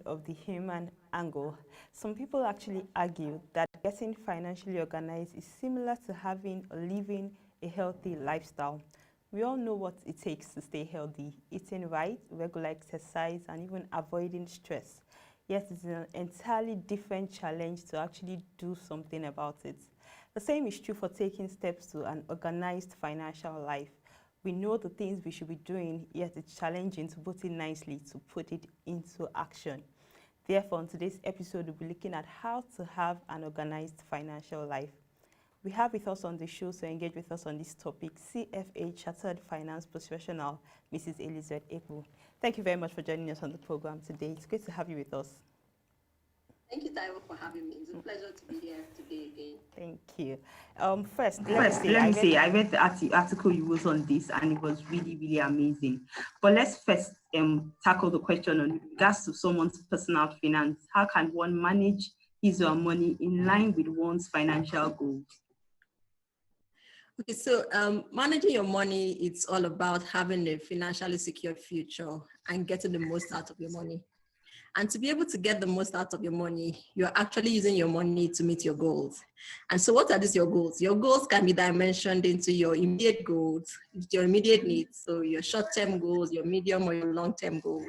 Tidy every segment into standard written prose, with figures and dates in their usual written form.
of the human angle. Some people actually argue that getting financially organized is similar to having or living a healthy lifestyle. We all know what it takes to stay healthy: eating right, regular exercise, and even avoiding stress. Yet it's an entirely different challenge to actually do something about it. The same is true for taking steps to an organized financial life. We know the things we should be doing, yet it's challenging, to put it nicely, to put it into action. Therefore, in today's episode, we'll be looking at how to have an organized financial life. We have with us on the show to engage with us on this topic CFA Chartered Finance Professional, Mrs. Elizabeth Ekpo. Thank you very much for joining us on the program today. It's great to have you with us. Thank you, Taiwo, for having me. It's a pleasure to be here today again. Thank you. First, I read the article you wrote on this, and it was really, really amazing. But let's first tackle the question on regards to someone's personal finance. How can one manage his or her money in line with one's financial goals? Okay, so managing your money, it's all about having a financially secure future and getting the most out of your money. And to be able to get the most out of your money, you're actually using your money to meet your goals. And so what are these your goals? Your goals can be dimensioned into your immediate goals, your immediate needs. So your short-term goals, your medium or your long-term goals.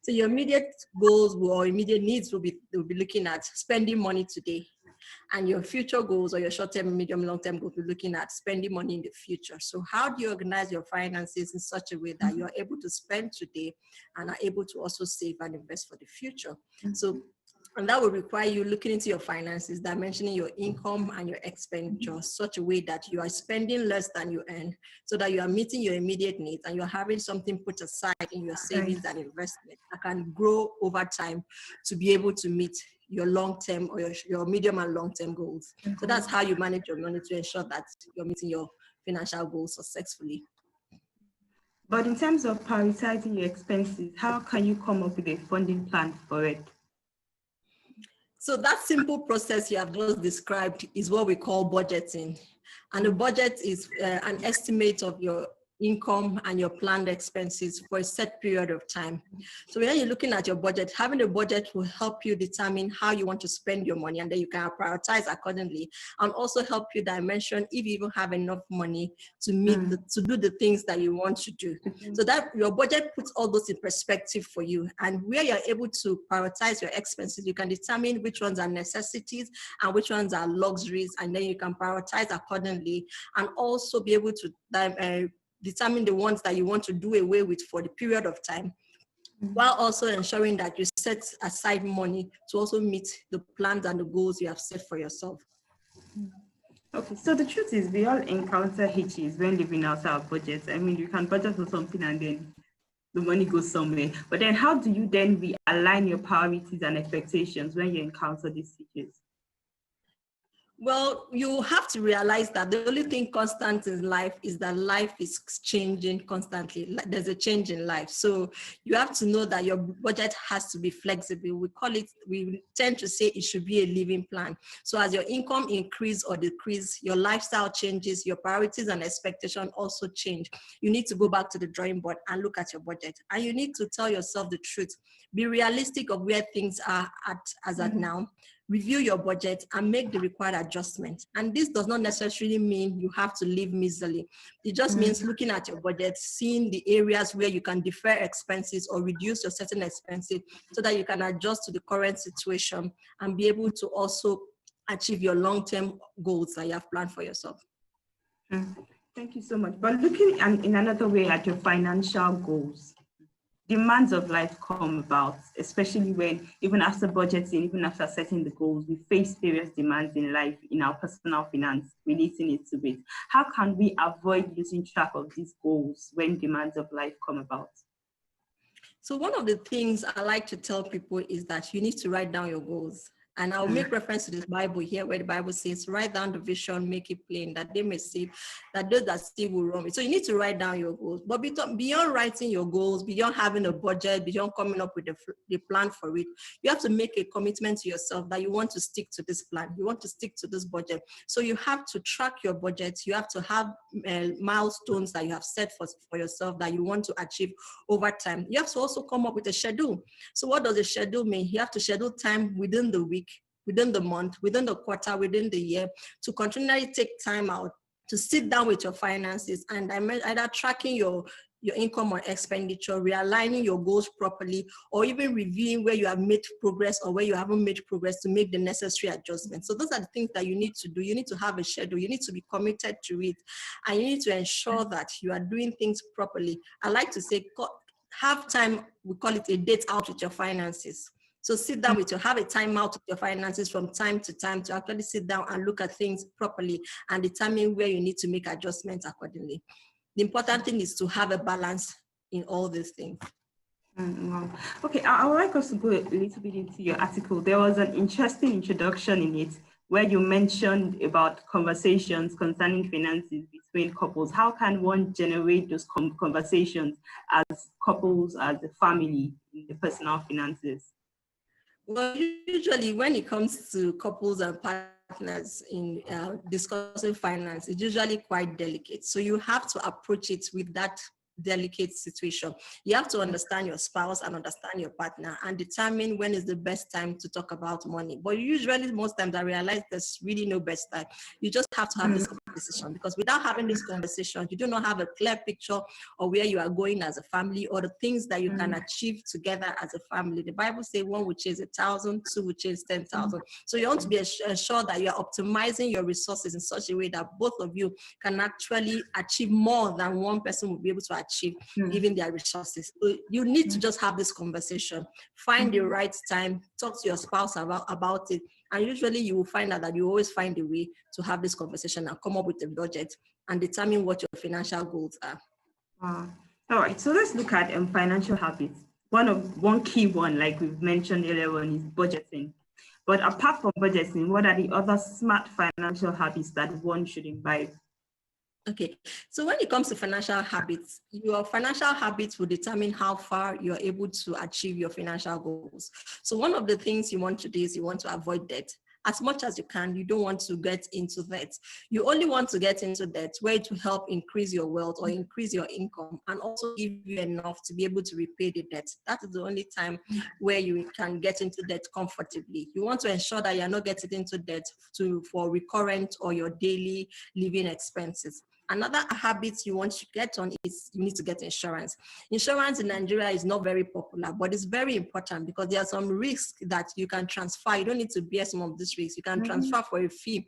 So your immediate goals or immediate needs will be looking at spending money today. And your future goals or your short-term, medium, long-term goals will be looking at spending money in the future. So how do you organize your finances in such a way that you're able to spend today and are able to also save and invest for the future? So, and that will require you looking into your finances, dimensioning your income and your expenditure such a way that you are spending less than you earn, so that you are meeting your immediate needs and you're having something put aside in your savings and investment that can grow over time to be able to meet your long-term or your medium and long-term goals. So that's how you manage your money to ensure that you're meeting your financial goals successfully. But in terms of prioritizing your expenses, how can you come up with a funding plan for it? So that simple process you have just described is what we call budgeting. And the budget is an estimate of your income and your planned expenses for a set period of time. So when you're looking at your budget, having a budget will help you determine how you want to spend your money, and then you can prioritize accordingly, and also help you dimension if you even have enough money to meet to do the things that you want to do. So that your budget puts all those in perspective for you, and where you're able to prioritize your expenses, you can determine which ones are necessities and which ones are luxuries, and then you can prioritize accordingly, and also be able to determine the ones that you want to do away with for the period of time, while also ensuring that you set aside money to also meet the plans and the goals you have set for yourself. Okay, so the truth is we all encounter hitches when living out our budgets. I mean, you can budget for something and then the money goes somewhere. But then how do you then realign your priorities and expectations when you encounter these hitches? Well, you have to realize that the only thing constant in life is that life is changing constantly. There's a change in life. So you have to know that your budget has to be flexible. We tend to say it should be a living plan. So as your income increase or decrease, your lifestyle changes, your priorities and expectation also change. You need to go back to the drawing board and look at your budget. And you need to tell yourself the truth. Be realistic of where things are at now. Review your budget and make the required adjustments. And this does not necessarily mean you have to live miserably. It just means looking at your budget, seeing the areas where you can defer expenses or reduce your certain expenses so that you can adjust to the current situation and be able to also achieve your long-term goals that you have planned for yourself. Thank you so much. But looking in another way at your financial goals, demands of life come about, especially when, even after budgeting, even after setting the goals, we face various demands in life, in our personal finance, relating it to it. How can we avoid losing track of these goals when demands of life come about? So one of the things I like to tell people is that you need to write down your goals. And I'll make reference to this Bible here, where the Bible says, write down the vision, make it plain, that they may see, that those that see will run it. So you need to write down your goals. But beyond writing your goals, beyond having a budget, beyond coming up with the plan for it, you have to make a commitment to yourself that you want to stick to this plan. You want to stick to this budget. So you have to track your budget. You have to have milestones that you have set for yourself that you want to achieve over time. You have to also come up with a schedule. So what does a schedule mean? You have to schedule time within the week, within the month, within the quarter, within the year, to continually take time out to sit down with your finances and either tracking your income or expenditure, realigning your goals properly, or even reviewing where you have made progress or where you haven't made progress to make the necessary adjustments. So those are the things that you need to do. You need to have a schedule. You need to be committed to it. And you need to ensure that you are doing things properly. I like to say, have time, we call it a date out with your finances. So sit down have a time out with your finances from time to time to actually sit down and look at things properly and determine where you need to make adjustments accordingly. The important thing is to have a balance in all these things. Wow. Okay, I would like us to go a little bit into your article. There was an interesting introduction in it where you mentioned about conversations concerning finances between couples. How can one generate those conversations as couples, as a family, in the personal finances? Well, usually when it comes to couples and partners in discussing finance, it's usually quite delicate. So you have to approach it with that delicate situation. You have to understand your spouse and understand your partner and determine when is the best time to talk about money. But usually most times I realize there's really no best time. You just have to have this conversation, because without having this conversation, you do not have a clear picture of where you are going as a family or the things that you can achieve together as a family. The Bible says one will chase 1,000, two will chase 10,000. So you want to be sure that you are optimizing your resources in such a way that both of you can actually achieve more than one person will be able to achieve given their resources. So you need to just have this conversation, find the right time, talk to your spouse about it, and usually you will find out that you always find a way to have this conversation and come up with a budget and determine what your financial goals are. All right, so let's look at financial habits. One key one, like we've mentioned earlier on, is budgeting. But apart from budgeting, what are the other smart financial habits that one should imbibe? Okay, so when it comes to financial habits, your financial habits will determine how far you're able to achieve your financial goals. So one of the things you want to do is you want to avoid debt. As much as you can, you don't want to get into debt. You only want to get into debt where it will help increase your wealth or increase your income and also give you enough to be able to repay the debt. That is the only time where you can get into debt comfortably. You want to ensure that you're not getting into debt for recurrent or your daily living expenses. Another habit you want to get on is you need to get insurance. Insurance in Nigeria is not very popular, but it's very important because there are some risks that you can transfer. You don't need to bear some of these risks. You can transfer for a fee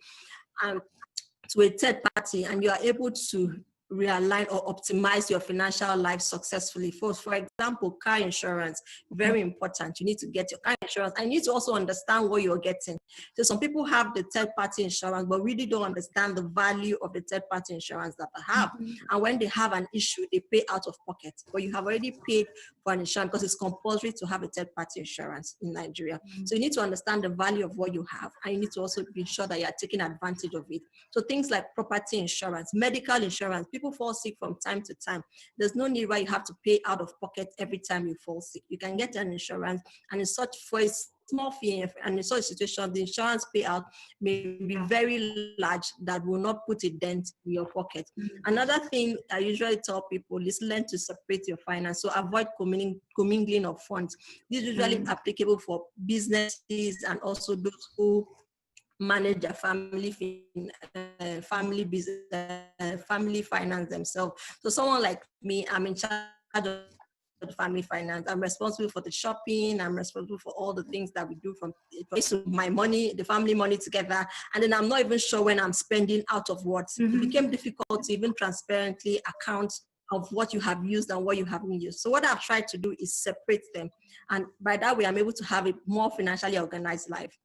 to a third party, and you are able to realign or optimize your financial life successfully. For example, car insurance, very important. You need to get your car insurance. I need to also understand what you're getting. So some people have the third party insurance, but really don't understand the value of the third party insurance that they have. And when they have an issue, they pay out of pocket. But you have already paid for an insurance because it's compulsory to have a third party insurance in Nigeria. So you need to understand the value of what you have. And you need to also be sure that you're taking advantage of it. So things like property insurance, medical insurance, people fall sick from time to time. There's no need why you have to pay out of pocket every time you fall sick. You can get an insurance, and in such for a small fee, and in such a situation, the insurance payout may be very large that will not put a dent in your pocket. Another thing I usually tell people is learn to separate your finance. So avoid commingling of funds. This is usually applicable for businesses and also those who manage their family finance themselves. So someone like me, I'm in charge of the family finance. I'm responsible for the shopping. I'm responsible for all the things that we do from my money, the family money together. And then I'm not even sure when I'm spending out of what. It became difficult to even transparently account of what you have used and what you haven't used. So what I've tried to do is separate them. And by that way, I'm able to have a more financially organized life.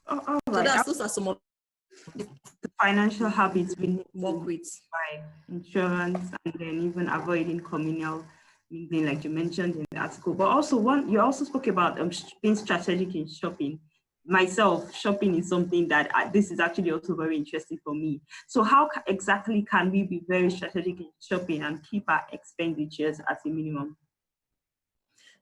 All so right. those are some of the financial habits we need work to with buy insurance, and then even avoiding communal mingling, like you mentioned in the article, but also you also spoke about being strategic in shopping. Myself, shopping is something that this is actually also very interesting for me. So how exactly can we be very strategic in shopping and keep our expenditures at a minimum?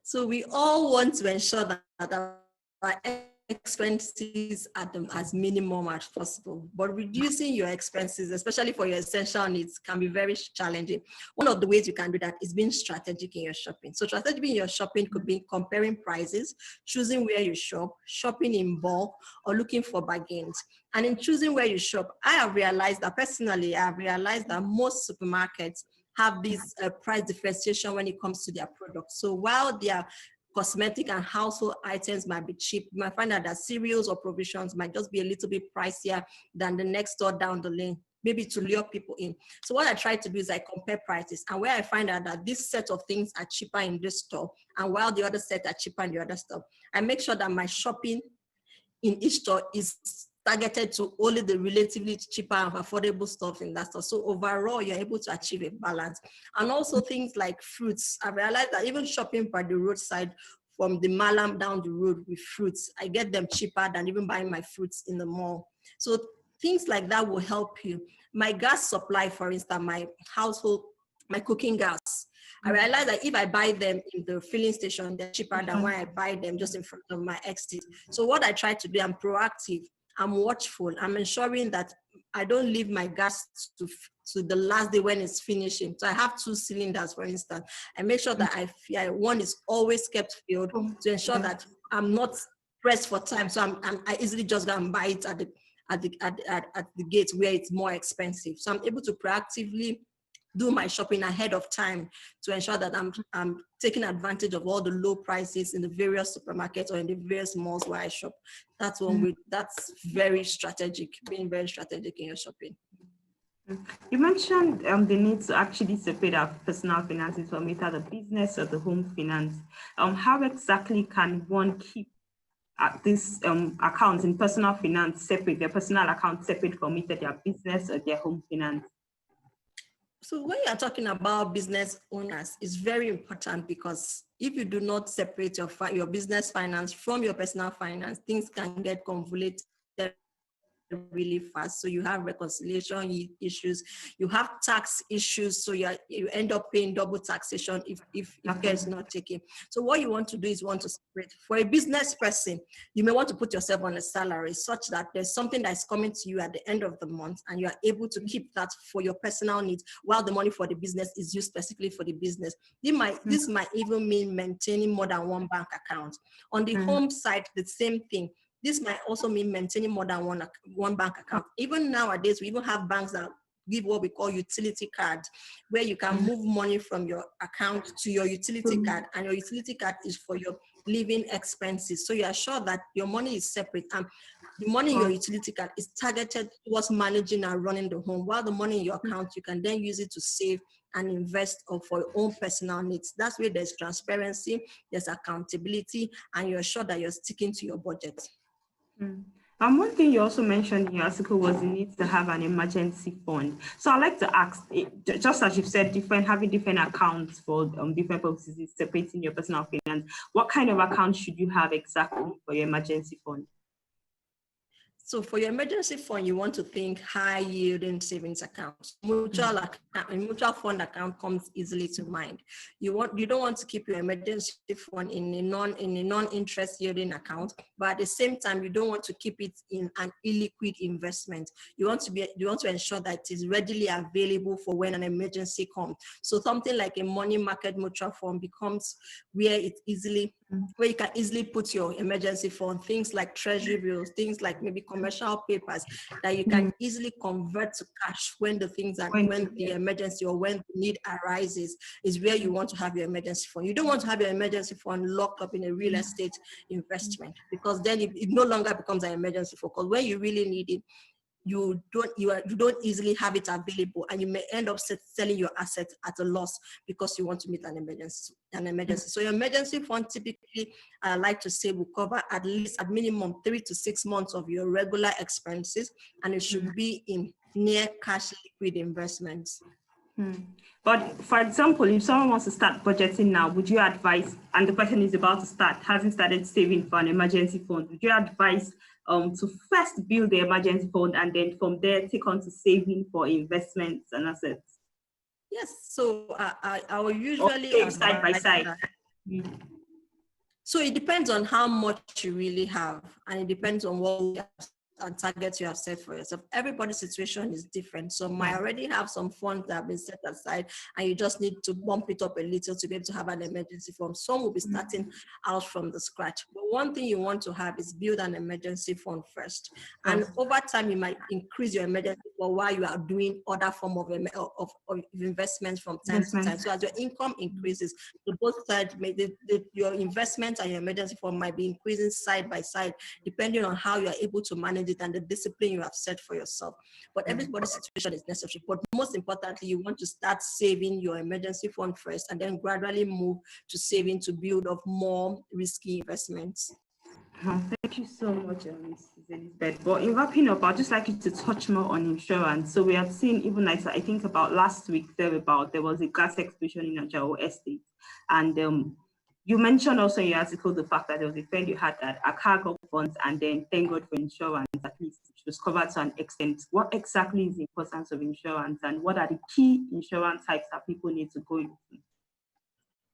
So we all want to ensure that our expenses are as minimum as possible, but reducing your expenses, especially for your essential needs, can be very challenging. One of the ways you can do that is being strategic in your shopping. So strategic in your shopping could be comparing prices, choosing where you shop, shopping in bulk, or looking for bargains. And in choosing where you shop, I have realized that most supermarkets have this price differentiation when it comes to their products. So while their cosmetic and household items might be cheap, you might find out that cereals or provisions might just be a little bit pricier than the next store down the lane, maybe to lure people in. So what I try to do is I compare prices, and where I find out that this set of things are cheaper in this store, and while the other set are cheaper in the other store, I make sure that my shopping in each store is targeted to only the relatively cheaper and affordable stuff in that store. So overall, you're able to achieve a balance. And also things like fruits. I realized that even shopping by the roadside from the Malam down the road with fruits, I get them cheaper than even buying my fruits in the mall. So things like that will help you. My gas supply, for instance, my cooking gas, I realized that if I buy them in the filling station, they're cheaper than when I buy them just in front of my estate. So what I try to do, I'm proactive, I'm watchful, I'm ensuring that I don't leave my gas to the last day when it's finishing. So I have 2 cylinders, for instance. I make sure that one is always kept filled to ensure that I'm not pressed for time. So I easily just go and buy it at the gate where it's more expensive. So I'm able to proactively do my shopping ahead of time to ensure that I'm taking advantage of all the low prices in the various supermarkets or in the various malls where I shop. That's that's very strategic, being very strategic in your shopping. You mentioned the need to actually separate our personal finances from either the business or the home finance. How exactly can one keep this accounts in personal finance separate, their personal account separate from either their business or their home finance? So when you're talking about business owners, it's very important because if you do not separate your business finance from your personal finance, things can get convoluted really fast. So you have reconciliation issues, you have tax issues, so you end up paying double taxation if care is not taken. So what you want to do is separate. For a business person, you may want to put yourself on a salary such that there's something that's coming to you at the end of the month and you are able to keep that for your personal needs while the money for the business is used specifically for the business. This might even mean maintaining more than one bank account. On the home side, the same thing. This might also mean maintaining more than one bank account. Even nowadays, we even have banks that give what we call utility cards, where you can move money from your account to your utility card, and your utility card is for your living expenses. So you are sure that your money is separate, and the money in your utility card is targeted towards managing and running the home, while the money in your account, you can then use it to save and invest for your own personal needs. That's where there's transparency, there's accountability, and you're sure that you're sticking to your budget. One thing you also mentioned in your article was the need to have an emergency fund. So I'd like to ask, just as you've said, having different accounts for different purposes, separating your personal finance, what kind of account should you have exactly for your emergency fund? So for your emergency fund, you want to think high yielding savings accounts. Mutual fund account comes easily to mind. You don't want to keep your emergency fund in a non-interest yielding account, but at the same time, you don't want to keep it in an illiquid investment. You want to ensure that it is readily available for when an emergency comes. So something like a money market mutual fund becomes where you can easily put your emergency fund, things like treasury bills, things like maybe commercial papers that you can easily convert to cash when the emergency or when the need arises, is where you want to have your emergency fund. You don't want to have your emergency fund locked up in a real estate investment, because then it no longer becomes an emergency fund. Because when you really need it, you don't easily have it available, and you may end up selling your assets at a loss because you want to meet an emergency. So your emergency fund typically, I like to say, will cover at minimum 3 to 6 months of your regular expenses, and it should be in near cash liquid investments. But for example, if someone wants to start budgeting now, would you advise, and the person is about to start, hasn't started saving for an emergency fund, would you advise to first build the emergency fund and then from there take on to saving for investments and assets? Yes, so I will usually side by side. So it depends on how much you really have, and it depends on what and targets you have set for yourself. Everybody's situation is different. So I already have some funds that have been set aside, and you just need to bump it up a little to be able to have an emergency fund. Some will be starting out from the scratch. But one thing you want to have is build an emergency fund first. And over time, you might increase your emergency fund while you are doing other form of investments from time to time. So as your income increases, the both sides, your investment and your emergency fund might be increasing side by side, depending on how you are able to manage it and the discipline you have set for yourself. But everybody's situation is necessary. But most importantly, you want to start saving your emergency fund first and then gradually move to saving to build up more risky investments. Thank you so much, Ms. Elizabeth. But in wrapping up, I'd just like you to touch more on insurance. So we have seen, even like I think about last week, there was a gas explosion in a Taiwo estate. And you mentioned also in your article the fact that there was a friend you had that a car got burnt, and then thank God for insurance, at least it was covered to an extent. What exactly is the importance of insurance, and what are the key insurance types that people need to go into?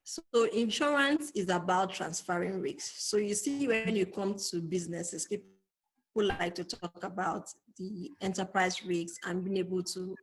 So insurance is about transferring risks. So you see, when you come to businesses, people like to talk about the enterprise risks and being able to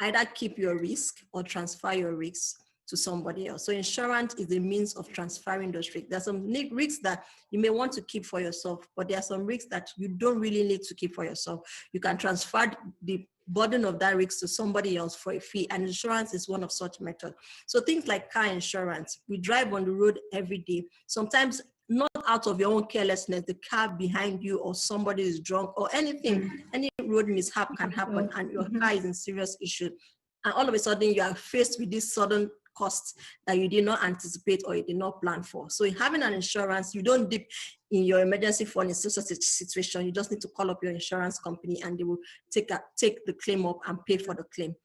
either keep your risk or transfer your risks to somebody else. So insurance is the means of transferring those risks. There's some risks that you may want to keep for yourself, but there are some risks that you don't really need to keep for yourself. You can transfer the burden of that risk to somebody else for a fee, and insurance is one of such methods. So things like car insurance, we drive on the road every day. Sometimes not out of your own carelessness, the car behind you or somebody is drunk or anything, any road mishap can happen and your car is in serious issue. And all of a sudden you are faced with this sudden costs that you did not anticipate or you did not plan for. So having an insurance, you don't dip in your emergency fund in such a situation. You just need to call up your insurance company and they will take the claim up and pay for the claim.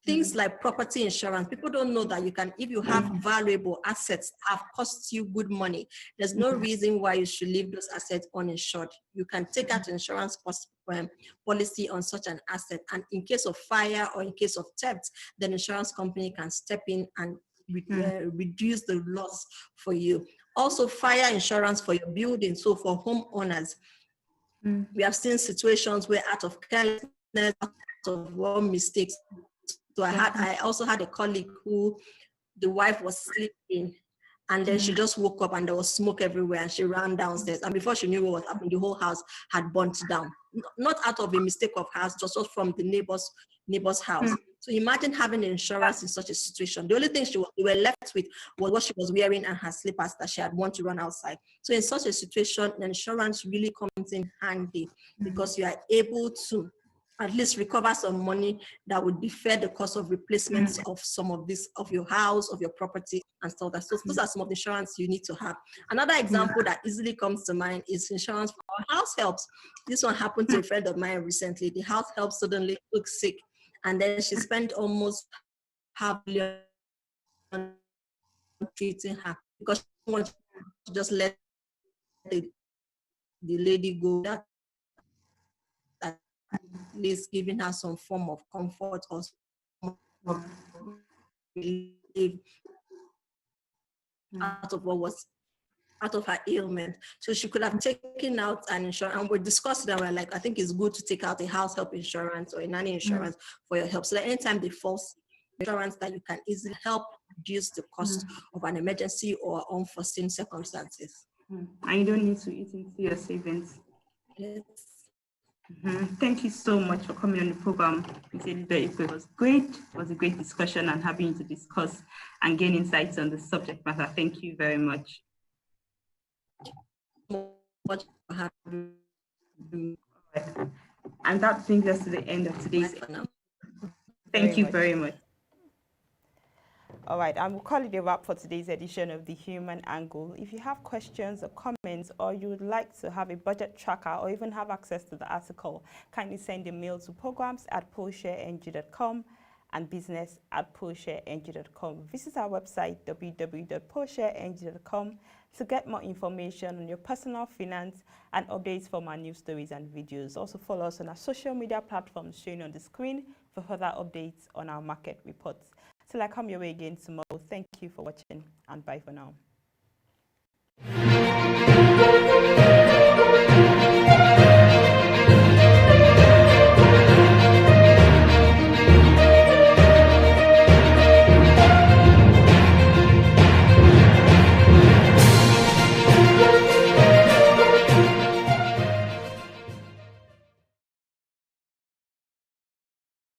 Things like property insurance, people don't know that you can, if you have valuable assets have cost you good money, there's no reason why you should leave those assets uninsured. You can take out insurance policy on such an asset, and in case of fire or in case of theft, the insurance company can step in and reduce the loss for you. Also, fire insurance for your building. So for homeowners, we have seen situations where out of carelessness, out of wrong mistakes. So I also had a colleague who the wife was sleeping, and then she just woke up and there was smoke everywhere, and she ran downstairs, and before she knew what was happening, the whole house had burnt down. Not out of a mistake of hers, just from the neighbor's house. So imagine having insurance in such a situation. The only thing they were left with was what she was wearing and her slippers that she had wanted to run outside. So in such a situation, insurance really comes in handy because you are able to at least recover some money that would defer the cost of replacements of some of this, of your house, of your property and stuff. So those are some of the insurance you need to have. Another example that easily comes to mind is insurance for house helps. This one happened to a friend of mine recently. The house help suddenly took sick, and then she spent almost $500,000 treating her because she wanted to just let the lady go. That at least giving her some form of comfort or some of relief out of what was out of her ailment. So she could have taken out an insurance, and we discussed that. We're like, I think it's good to take out a house help insurance or a nanny insurance for your help, so that anytime they fall sick, insurance that you can easily help reduce the cost of an emergency or unforeseen circumstances. And you don't need to eat into your savings. Yes. Thank you so much for coming on the program. It was great. It was a great discussion and having you to discuss and gain insights on the subject matter. Thank you very much. And that brings us to the end of today's. Thank you very much. All right, and we'll call it a wrap for today's edition of The Human Angle. If you have questions or comments, or you would like to have a budget tracker or even have access to the article, kindly send a mail to programs@polshareng.com. and business@polshareng.com. Visit our website www.polshareng.com to get more information on your personal finance and updates from our news stories and videos. Also follow us on our social media platforms shown on the screen for further updates on our market reports. Till I come your way again tomorrow, thank you for watching and bye for now.